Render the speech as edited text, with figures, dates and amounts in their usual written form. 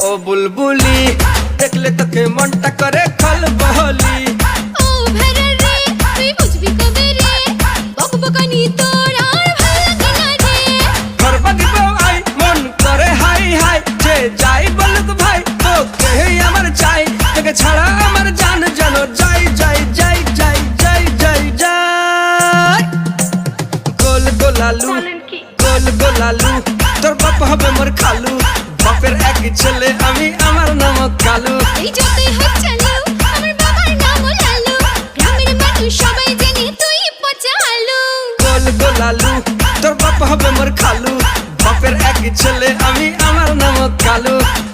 ও বুলবুলি দেখলে তোকে মনটা করে খলবলি। ও ভেড়া রে তুই বুঝবি কবে রে, বকবকানি তোর আর ভালো লাগে না রে। করবা দিব আই মন করে হাই হাই, যে যাই বলুক ভাই তোকে আমার চাই, তোকে ছাড়া আমার জান জানো যাই যাই যাই যাই যাই যাই যাই। গোল গোলালু গোল গোলালু তোর বাপ হবে মোর খালু, বাপের এক ছেলে আমি আমার নাম কালু। এই যতই হোক চালু আমার বাবার নাম লালু, গ্রামের মানুষ সবাই জানে তুই পচা আলু। গোল গোলালু তোর বাপ হবে মোর খালু, বাপের এক ছেলে